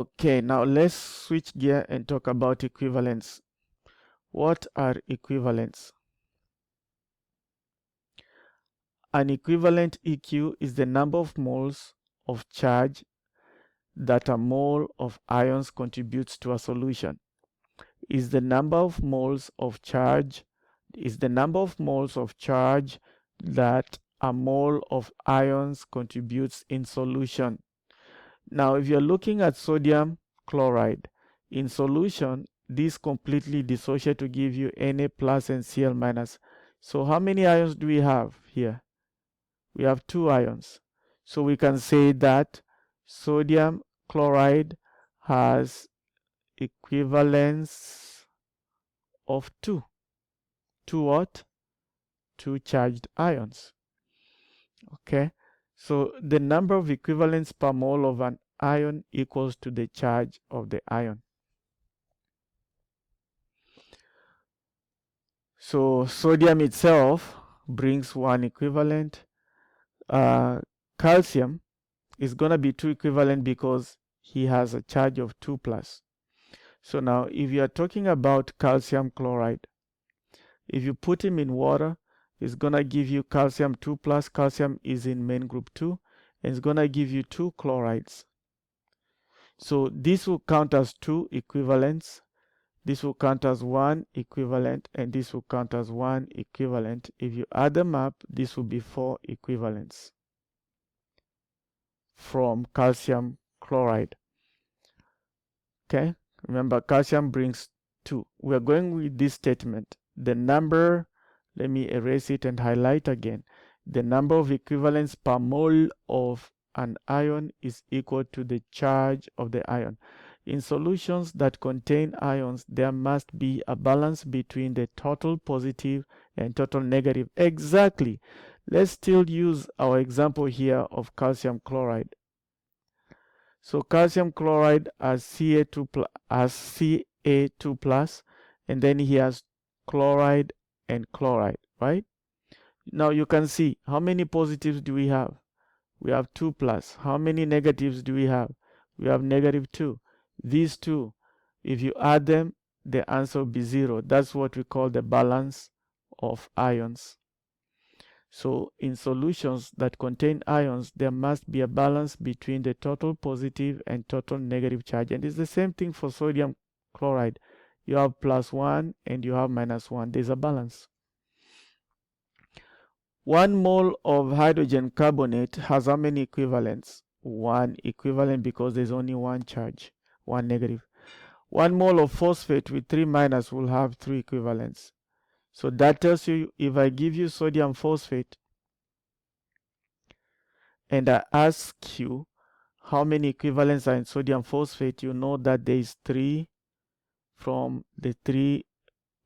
Okay, now let's switch gear and talk about equivalence. What are equivalents? An equivalent EQ is the number of moles of charge that a mole of ions contributes to a solution. Is the number of moles of charge that a mole of ions contributes in solution. Now, if you're looking at sodium chloride in solution, this completely dissociate to give you Na plus and Cl minus. So how many ions do we have here? We have 2 ions. So we can say that sodium chloride has equivalence of 2. 2 what? 2 charged ions. Okay. So the number of equivalents per mole of an ion equals to the charge of the ion. So sodium itself brings 1 equivalent. Calcium is going to be 2 equivalent because he has a charge of 2 plus. So now if you are talking about calcium chloride, if you put him in water, it's going to give you calcium 2 plus. Calcium is in main group 2, and it's going to give you 2 chlorides. So this will count as 2 equivalents. This will count as 1 equivalent, and this will count as 1 equivalent. If you add them up, this will be 4 equivalents from calcium chloride. Okay, remember calcium brings 2. We are going with this statement. The number, let me erase it and highlight again. The number of equivalents per mole of an ion is equal to the charge of the ion. In solutions that contain ions, there must be a balance between the total positive and total negative. Exactly. Let's still use our example here of calcium chloride. So calcium chloride has Ca2 plus, and then he has chloride and chloride, right? Now you can see how many positives do we have? We have 2 plus. How many negatives do we have? We have negative 2. These two, if you add them, the answer will be 0. That's what we call the balance of ions. So in solutions that contain ions, there must be a balance between the total positive and total negative charge. And it's the same thing for sodium chloride. You have plus 1 and you have minus 1. There's a balance. 1 mole of hydrogen carbonate has how many equivalents? 1 equivalent, because there's only 1 charge, 1 negative. 1 mole of phosphate with 3 minus will have 3 equivalents. So that tells you, if I give you sodium phosphate and I ask you how many equivalents are in sodium phosphate, you know that there is 3 from the 3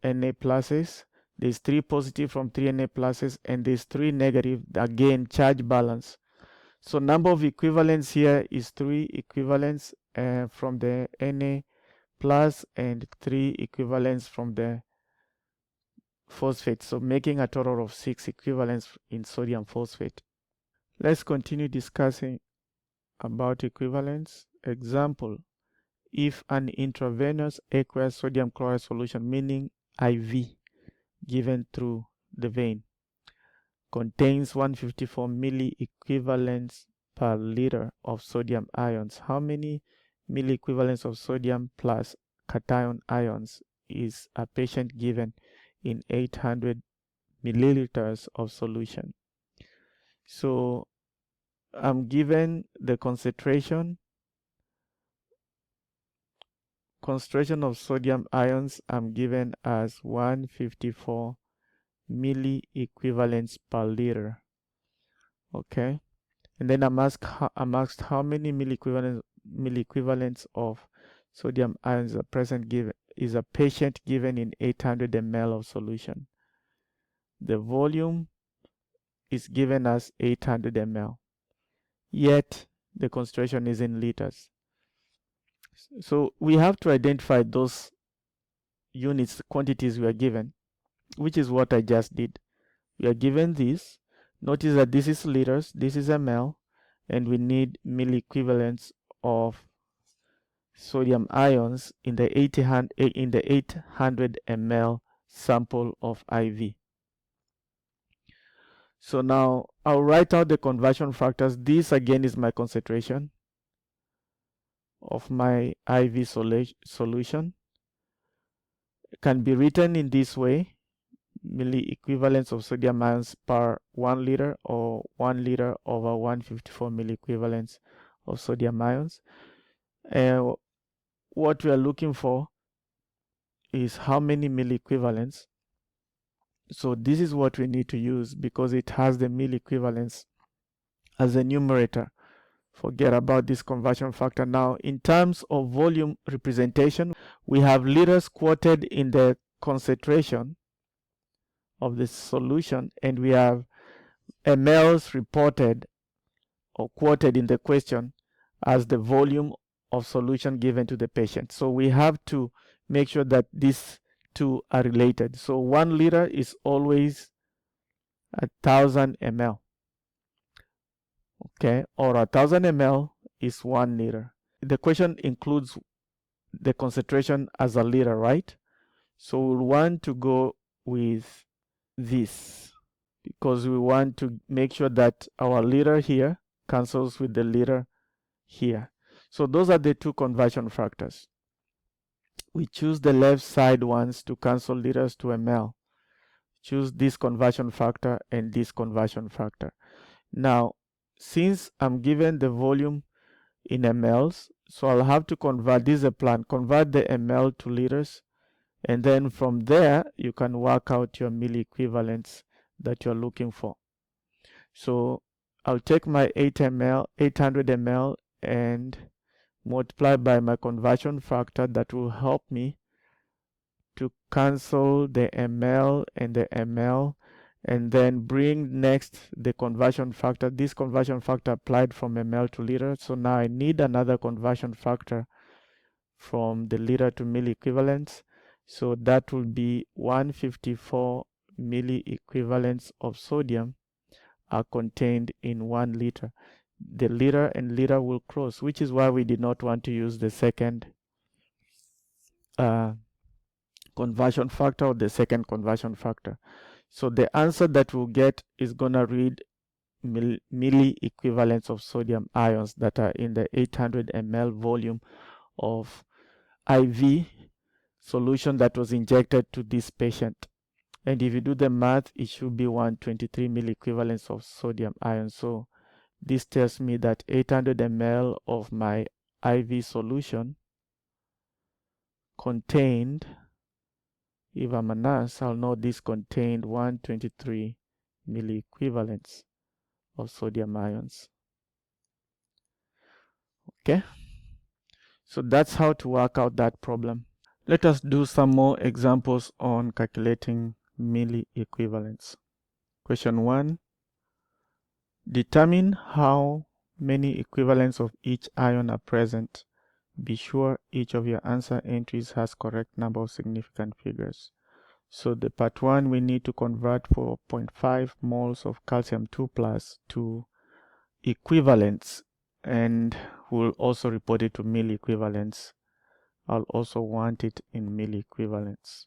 Na pluses, there's 3 positive from 3 Na pluses, and there's 3 negative, again charge balance. So number of equivalents here is 3 equivalents from the Na plus and 3 equivalents from the phosphate, so making a total of 6 equivalents in sodium phosphate. Let's continue discussing about equivalence. Example, if an intravenous aqueous sodium chloride solution, meaning IV, given through the vein, contains 154 milliequivalents per liter of sodium ions, how many milliequivalents of sodium plus cation ions is a patient given in 800 milliliters of solution? So I'm given the concentration of sodium ions. I'm given as 154 milliequivalents per liter. Okay, and then I'm asked how many milliequivalents of sodium ions is a patient given in 800 ml of solution. The volume is given as 800 ml, yet the concentration is in liters. So we have to identify those units, quantities we are given, which is what I just did. We are given this. Notice that this is liters, this is ml, and we need milliequivalents of sodium ions in the 800 ml sample of IV. So now I'll write out the conversion factors. This again is my concentration of my IV solution. It can be written in this way: milliequivalents of sodium ions per 1 liter, or 1 liter over 154 milliequivalents of sodium ions. And what we are looking for is how many milliequivalents. So this is what we need to use because it has the milliequivalents as a numerator. Forget about this conversion factor. Now, in terms of volume representation, we have liters quoted in the concentration of the solution, and we have mLs reported or quoted in the question as the volume of solution given to the patient. So we have to make sure that these two are related. So 1 liter is always 1,000 ml. Okay, or 1,000 ml is 1 liter. The question includes the concentration as a liter, right? So we'll want to go with this because we want to make sure that our liter here cancels with the liter here. So those are the two conversion factors. We choose the left side ones to cancel liters to ml. Choose this conversion factor and this conversion factor. Now, since I'm given the volume in mLs, so I'll have to convert, this is a plan, convert the ml to liters, and then from there you can work out your milliequivalents that you're looking for. So I'll take my 800 ml and multiply by my conversion factor. That will help me to cancel the ml and the ml, and then bring next the conversion factor. This conversion factor applied from ml to liter. So now I need another conversion factor from the liter to milliequivalents. So that will be 154 milliequivalents of sodium are contained in 1 liter. The liter and liter will cross, which is why we did not want to use the second conversion factor or the second conversion factor. So the answer that we'll get is gonna read milliequivalents of sodium ions that are in the 800 ml volume of IV solution that was injected to this patient. And if you do the math, it should be 123 milliequivalents of sodium ion. So this tells me that 800 ml of my IV solution contained, if I'm a nurse, I'll know this contained 123 milliequivalents of sodium ions. Okay, so that's how to work out that problem. Let us do some more examples on calculating milliequivalents. Question 1. Determine how many equivalents of each ion are present. Be sure each of your answer entries has correct number of significant figures. So the part 1, we need to convert 4.5 moles of calcium 2 plus to equivalents, and we'll also report it to milliequivalents. I'll also want it in milliequivalents.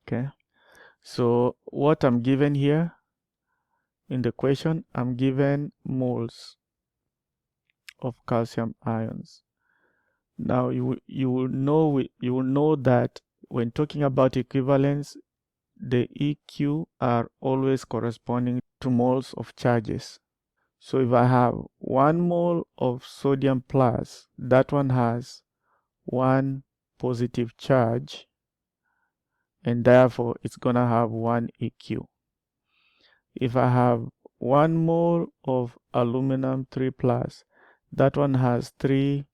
Okay, so what I'm given here in the question, I'm given moles of calcium ions. Now you will know that when talking about equivalents, the EQ are always corresponding to moles of charges. So if I have 1 mole of sodium plus, that one has 1 positive charge, and therefore it's gonna have 1 EQ. If I have 1 mole of aluminum 3 plus, that one has 3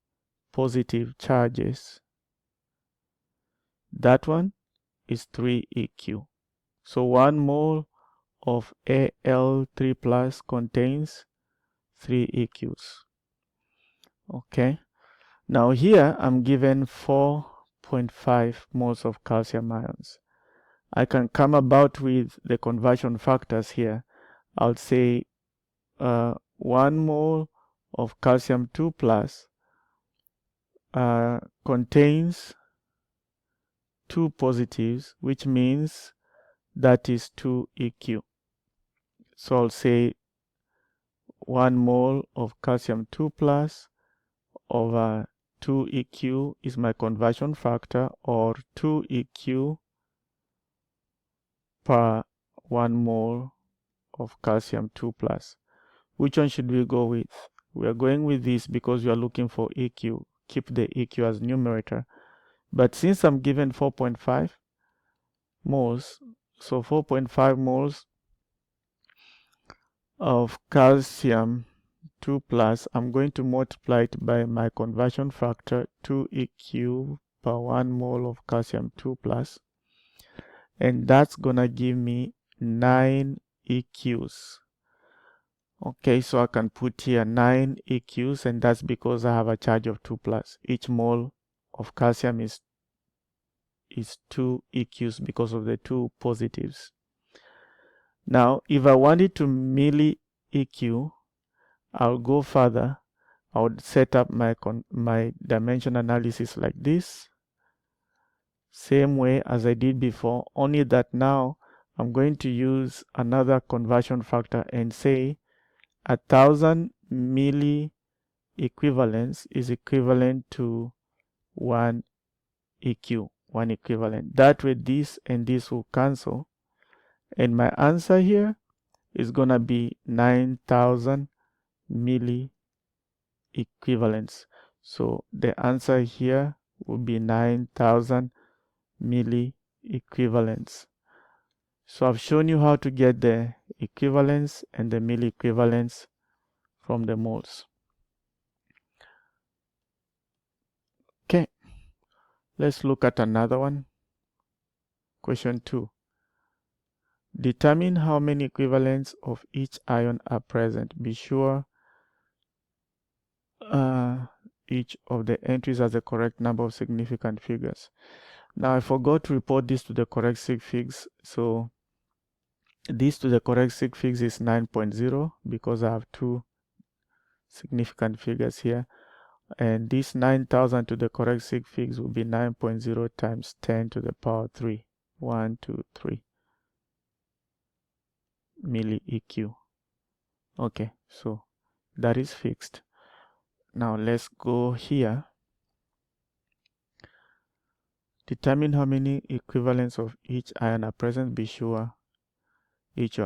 positive charges. That one is 3 EQ. So 1 mole of Al3 plus contains 3 EQs. Okay. Now here I'm given 4.5 moles of calcium ions. I can come about with the conversion factors here. I'll say 1 mole of calcium 2 plus contains two positives, which means that is 2 EQ. So I'll say 1 mole of calcium 2 plus over 2 EQ is my conversion factor, or 2 EQ per 1 mole of calcium 2 plus. Which one should we go with? We are going with this because we are looking for EQ. Keep the EQ as numerator. But since I'm given 4.5 moles, so 4.5 moles of calcium 2 plus, I'm going to multiply it by my conversion factor 2 EQ per 1 mole of calcium 2 plus, and that's gonna give me 9 EQs. Okay, so I can put here 9 EQs, and that's because I have a charge of 2 plus. Each mole of calcium is 2 EQs because of the two positives. Now, if I wanted to milli EQ, I'll go further. I would set up my dimension analysis like this, same way as I did before, only that now I'm going to use another conversion factor and say 1,000 milliequivalents is equivalent to 1 EQ, 1 equivalent. That way this and this will cancel, and my answer here is gonna be 9,000 milliequivalents. So the answer here will be 9,000 milliequivalents. So I've shown you how to get the equivalents and the milliequivalents from the moles. Okay, let's look at another one. Question 2. Determine how many equivalents of each ion are present. Be sure each of the entries has the correct number of significant figures. Now I forgot to report this to the correct sig figs, so this to the correct sig figs is 9.0 because I have two significant figures here, and this 9,000 to the correct sig figs will be 9.0 times 10 to the power 3, 1, 2, 3 millieq. Okay, so that is fixed. Now let's go here. Determine how many equivalents of each ion are present. Be sure each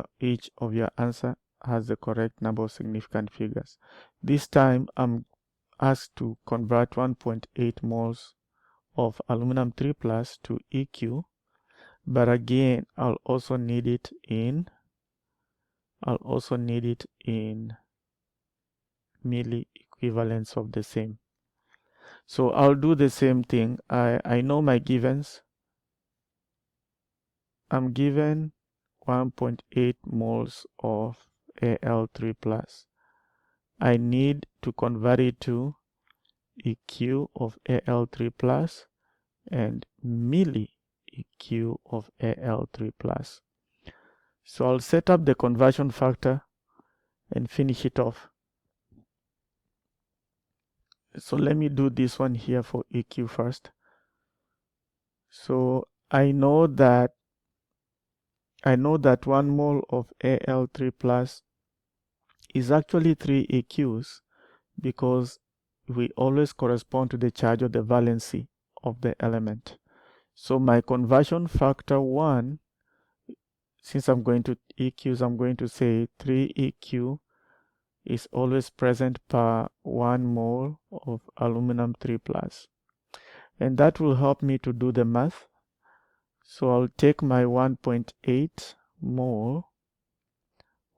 of your answer has the correct number of significant figures. This time I'm asked to convert 1.8 moles of aluminum 3 plus to EQ, but again I'll also need it in milli equivalents of the same. So I'll do the same thing. I know my givens. I'm given 1.8 moles of Al3 plus. I need to convert it to EQ of Al3 plus and milli EQ of Al3 plus. So I'll set up the conversion factor and finish it off. So let me do this one here for EQ first. So I know that 1 mole of Al3 plus is actually 3 EQs because we always correspond to the charge of the valency of the element. So my conversion factor 1, since I'm going to EQs, I'm going to say 3 EQ is always present per 1 mole of aluminum 3 plus. And that will help me to do the math. So I'll take my 1.8 mole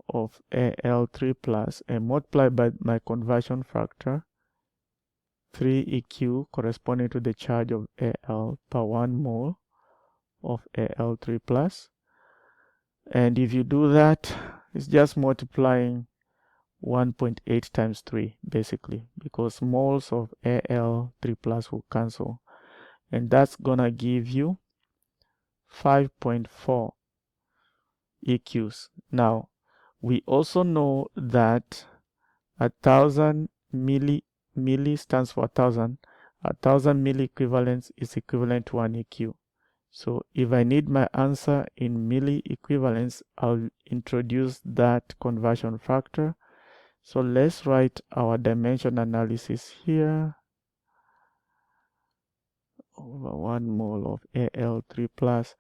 of Al3 plus and multiply by my conversion factor 3 EQ corresponding to the charge of Al per 1 mole of Al3 plus. And if you do that, it's just multiplying 1.8 times 3 basically, because moles of Al3 plus will cancel, and that's gonna give you 5.4 EQs. Now we also know that 1,000 milli stands for 1,000. 1,000 milliequivalents is equivalent to 1 EQ. So if I need my answer in milliequivalents, I'll introduce that conversion factor. So let's write our dimension analysis here. Over 1 mole of Al3 plus,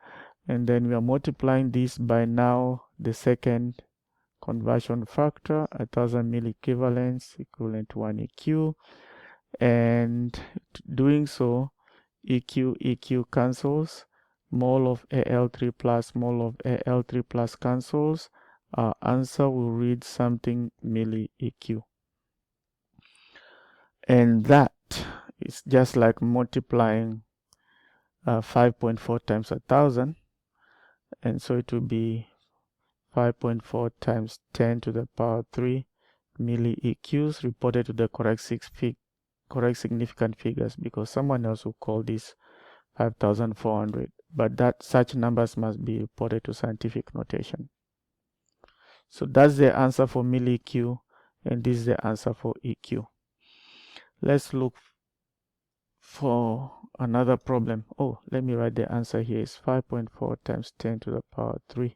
and then we are multiplying this by now the second conversion factor, 1,000 milliequivalents equivalent to 1 EQ, and doing so, EQ cancels, mole of Al3 plus, mole of Al3 plus cancels. Our answer will read something millieq. And that is just like multiplying 5.4 times 1,000, and so it will be 5.4 times 10 to the power 3 millieqs reported to the correct significant figures, because someone else will call this 5,400, but that such numbers must be reported to scientific notation. So that's the answer for millieq, and this is the answer for EQ. Let's look for another problem. Oh, let me write the answer here. Is 5.4 times 10 to the power 3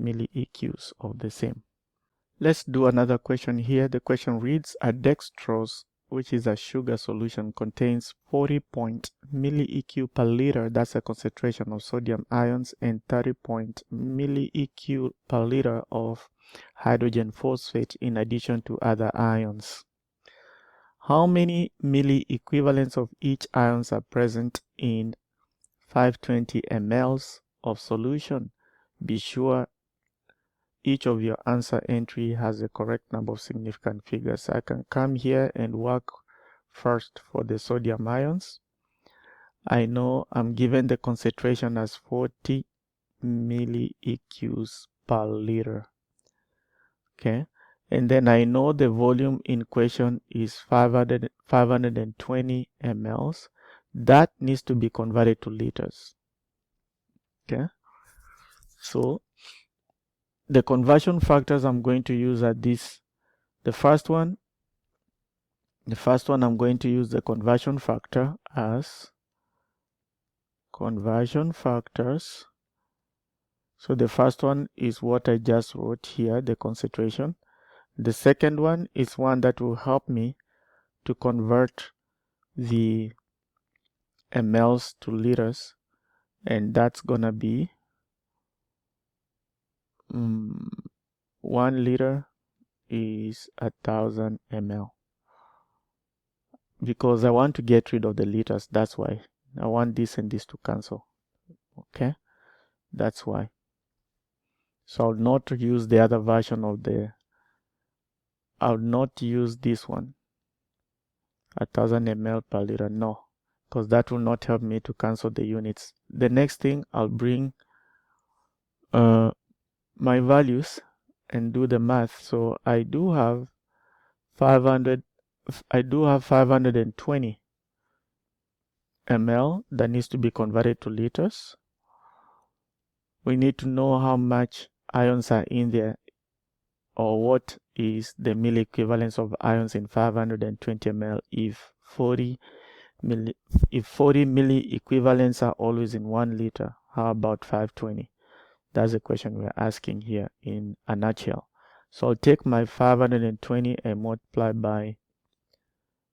millieqs of the same. Let's do another question here. The question reads, a dextrose, which is a sugar solution, contains 40 millieq per liter, that's a concentration of sodium ions, and 30 millieq per liter of hydrogen phosphate in addition to other ions. How many milliequivalents of each ions are present in 520 mL of solution? Be sure each of your answer entry has the correct number of significant figures. I can come here and work first for the sodium ions. I know I'm given the concentration as 40 millieqs per liter. Okay. And then I know the volume in question is 520 mLs. That needs to be converted to liters. Okay. So the conversion factors I'm going to use are this. The first one I'm going to use the conversion factor as conversion factors. So the first one is what I just wrote here, the concentration. The second one is one that will help me to convert the mLs to liters, and that's gonna be 1 liter is 1,000 ml, because I want to get rid of the liters. That's why I want this and this to cancel. Okay, that's why. So I'll not use the other version of I'll not use this one, 1,000 ml per liter, no, because that will not help me to cancel the units. The next thing, I'll bring my values and do the math. So I do have 520 ml that needs to be converted to liters. We need to know how much ions are in there, or what is the milliequivalence of ions in 520 ml if 40 milliequivalents are always in 1 liter. How about 520? That's the question we're asking here in a nutshell. So I'll take my 520 and multiply by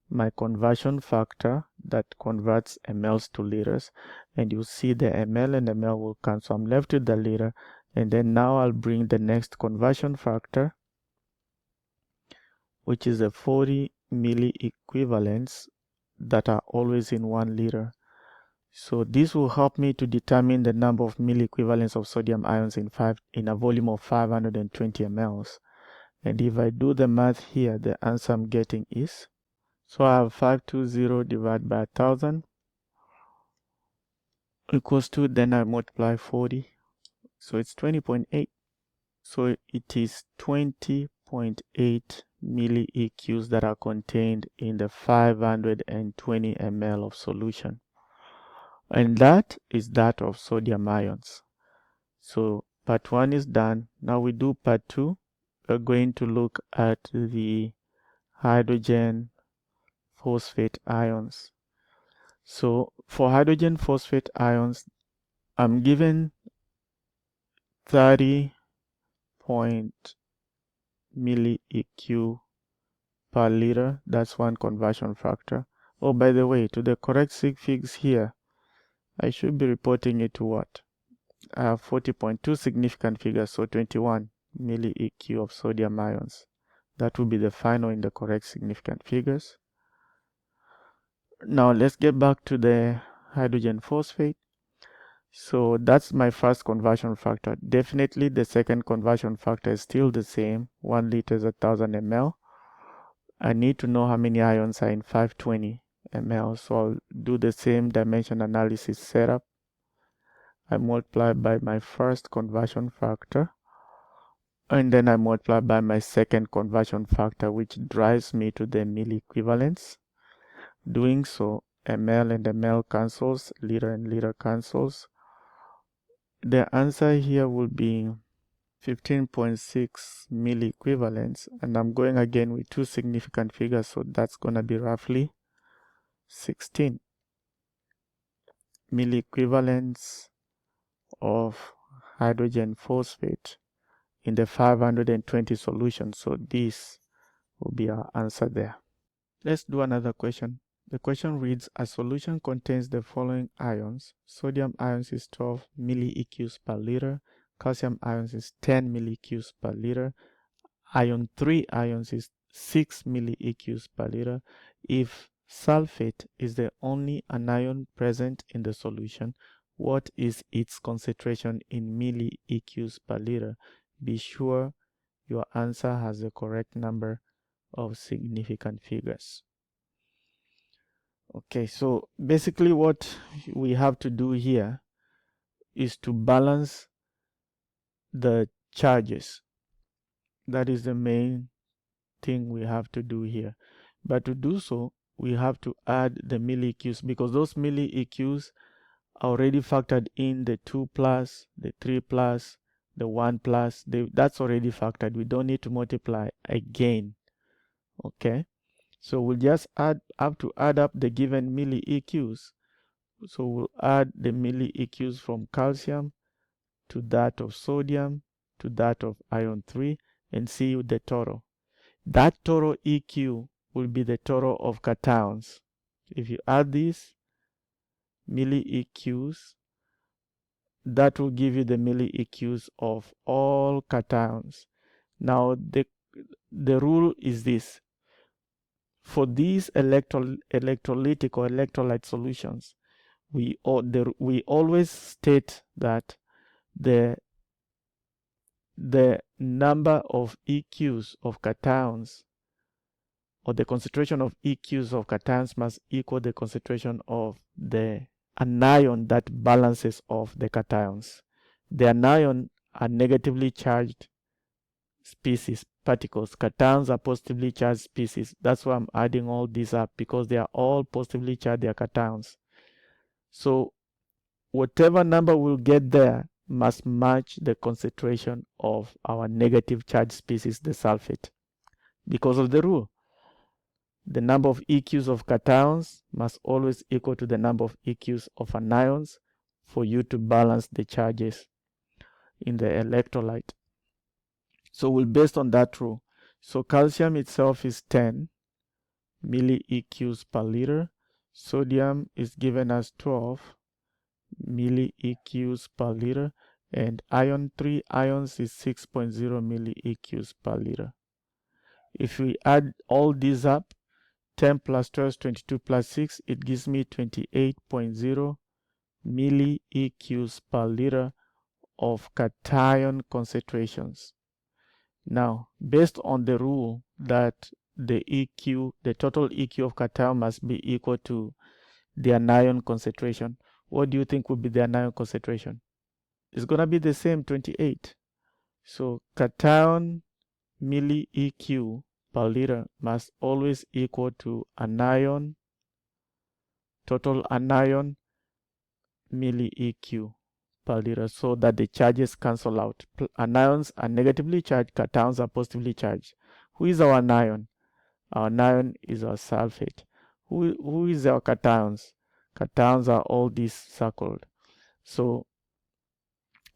my conversion factor that converts mLs to liters, and you see the ml and ml will cancel. I'm left with the liter, and then now I'll bring the next conversion factor, which is the 40 milliequivalents that are always in 1 liter. So this will help me to determine the number of milliequivalents of sodium ions in a volume of 520 mLs. And if I do the math here, the answer I'm getting is, so I have 520 divided by 1,000 equals to, then I multiply 40, so it's 20.8. So it is 20.8 millieqs that are contained in the 520 ml of solution, and that is that of sodium ions. So part 1 is done. Now we do part 2. We're going to look at the hydrogen phosphate ions. So for hydrogen phosphate ions, I'm given 30 millieq per liter. That's one conversion factor. Oh, by the way, to the correct sig figs here, I should be reporting it to what? I have 40.2 significant figures, so 21 millieq of sodium ions. That will be the final in the correct significant figures. Now let's get back to the hydrogen phosphate. So that's my first conversion factor. Definitely the second conversion factor is still the same. 1 liter is 1000 ml. I need to know how many ions are in 520 ml. So I'll do the same dimension analysis setup. I multiply by my first conversion factor, and then I multiply by my second conversion factor, which drives me to the milliequivalents. Doing so, ml and ml cancels, liter and liter cancels. The answer here will be 15.6 milliequivalents, and I'm going again with two significant figures, so that's going to be roughly 16 milliequivalents of hydrogen phosphate in the 520 solution. So this will be our answer there. Let's do another question. The question reads, a solution contains the following ions. Sodium ions is 12 millieqs per liter. Calcium ions is 10 millieqs per liter. Ion 3 ions is 6 millieqs per liter. If sulfate is the only anion present in the solution, what is its concentration in millieqs per liter? Be sure your answer has the correct number of significant figures. Okay, so basically what we have to do here is to balance the charges. That is the main thing we have to do here. But to do so, we have to add the millieqs, because those millieqs are already factored in the 2 plus, the 3 plus, the 1 plus. That's already factored. We don't need to multiply again. Okay, so we'll just have to add up the given millieqs. So we'll add the millieqs from calcium to that of sodium to that of ion 3 and see the total. That total EQ will be the total of cations. If you add these millieqs, that will give you the millieqs of all cations. Now the rule is this. For these electrolytic or electrolyte solutions, we always state that the number of EQs of cations, or the concentration of EQs of cations, must equal the concentration of the anion that balances off the cations. The anion are negatively charged species, particles. Cations are positively charged species. That's why I'm adding all these up, because they are all positively charged, they are cations. So whatever number we'll get there must match the concentration of our negative charge species, the sulfate. Because of the rule, the number of EQs of cations must always equal to the number of EQs of anions for you to balance the charges in the electrolyte. So we'll based on that rule. So calcium itself is 10 millieqs per liter. Sodium is given as 12 millieqs per liter, and ion 3 ions is 6.0 millieqs per liter. If we add all these up, 10 plus 12 is 22 plus 6, it gives me 28.0 millieqs per liter of cation concentrations. Now, based on the rule that the total EQ of cation must be equal to the anion concentration, what do you think would be the anion concentration? It's going to be the same, 28. So cation millieq per liter must always equal to anion, total anion millieq per liter, so that the charges cancel out. Anions are negatively charged, cations are positively charged. Who is our anion? Our anion is our sulfate. Who is our cations? Cations are all these circled. So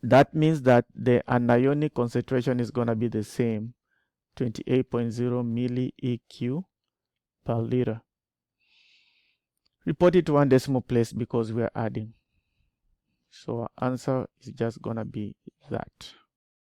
that means that the anionic concentration is going to be the same, 28.0 millieq per liter. Report it to one decimal place because we are adding. So our answer is just going to be that.